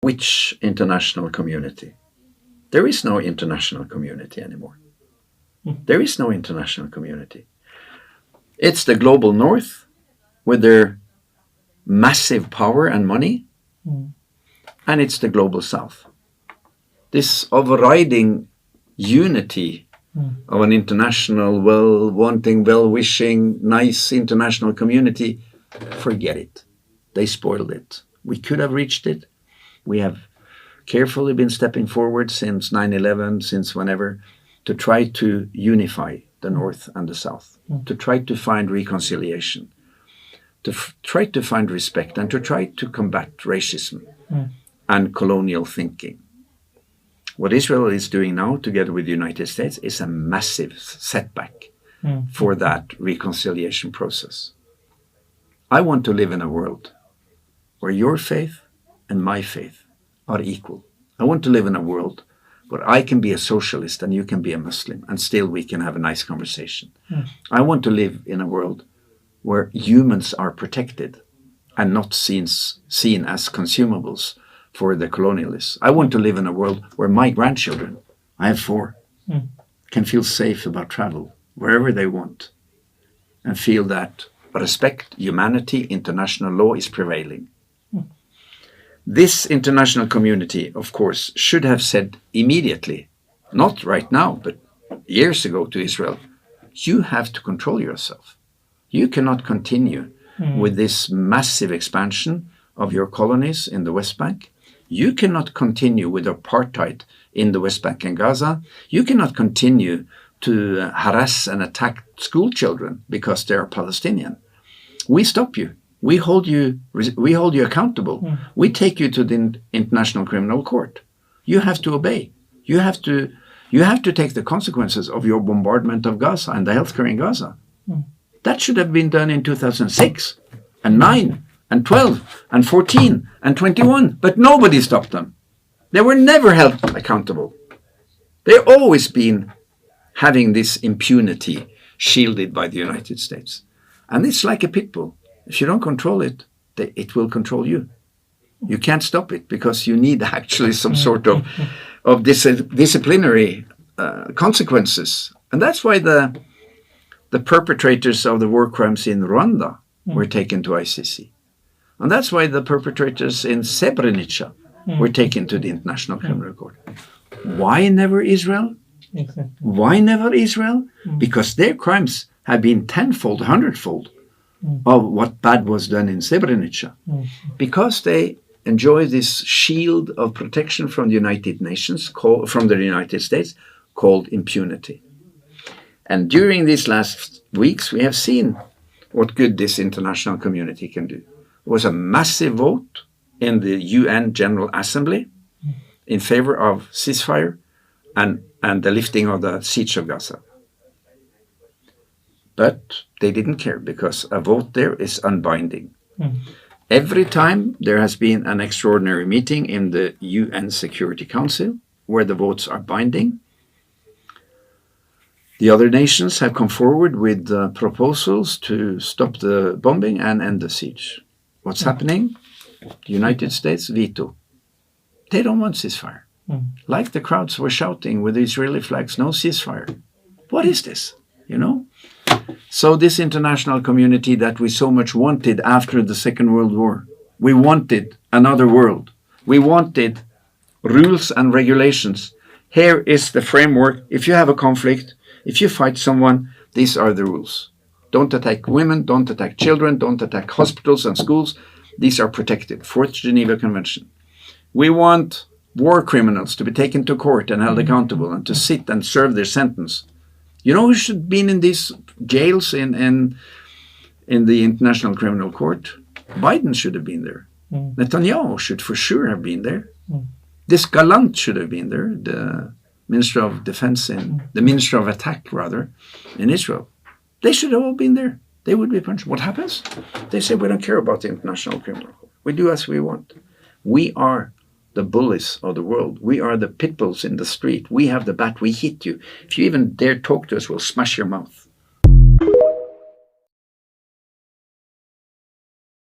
which international community? There is no international community anymore. There is no international community. It's the global north with their massive power and money, and it's the global south. This overriding unity of an international, well-wanting, well-wishing, nice international community, forget it. They spoiled it. We could have reached it. We have carefully been stepping forward since 9/11, since whenever, to try to unify the North and the South, to try to find reconciliation, to try to find respect, and to try to combat racism and colonial thinking. What Israel is doing now, together with the United States, is a massive setback for that reconciliation process. I want to live in a world where your faith and my faith are equal. I want to live in a world where I can be a socialist and you can be a Muslim, and still we can have a nice conversation. I want to live in a world where humans are protected and not seen as consumables for the colonialists. I want to live in a world where my grandchildren, I have 4, can feel safe about travel wherever they want and feel that respect, humanity, international law is prevailing. This international community, of course, should have said immediately, not right now, but years ago to Israel, you have to control yourself. You cannot continue with this massive expansion of your colonies in the West Bank. You cannot continue with apartheid in the West Bank and Gaza. You cannot continue to harass and attack school children because they are Palestinian. We stop you. We hold you accountable. We take you to the International Criminal Court. You have to obey. You have to take the consequences of your bombardment of Gaza and the healthcare in Gaza. That should have been done in 2006 and 9 and 12 and 14 and 21, but nobody stopped them. They were never held accountable. They've always been having this impunity shielded by the United States. And it's like a pit bull. If you don't control it, it will control you. You can't stop it because you need actually some sort of disciplinary consequences. And that's why the perpetrators of the war crimes in Rwanda were taken to ICC. And that's why the perpetrators in Srebrenica were taken to the International Criminal Court. Why never Israel? Exactly. Why never Israel? Because their crimes have been tenfold, 100-fold of what bad was done in Srebrenica. Because they enjoy this shield of protection from the United Nations, from the United States, called impunity. And during these last weeks, we have seen what good this international community can do. It was a massive vote in the UN General Assembly in favor of ceasefire and the lifting of the siege of Gaza. But they didn't care because a vote there is unbinding. Every time there has been an extraordinary meeting in the UN Security Council where the votes are binding, the other nations have come forward with proposals to stop the bombing and end the siege. What's happening? The United States veto. They don't want ceasefire. Like the crowds were shouting with the Israeli flags, no ceasefire. What is this? You know? So this international community that we so much wanted after the Second World War, we wanted another world. We wanted rules and regulations. Here is the framework. If you have a conflict, if you fight someone, these are the rules. Don't attack women, don't attack children, don't attack hospitals and schools. These are protected. 4th Geneva Convention. We want war criminals to be taken to court and held accountable and to sit and serve their sentence. You know who should have been in these jails in the International Criminal Court? Biden should have been there. Netanyahu should for sure have been there. This Gallant should have been there, the Minister of Defense, the Minister of Attack, rather, in Israel. They should have all been there. They would be punished. What happens? They say, we don't care about the International Criminal Court. We do as we want. We are the bullies of the world. We are the pit bulls in the street. We have the bat. We hit you. If you even dare talk to us, we'll smash your mouth.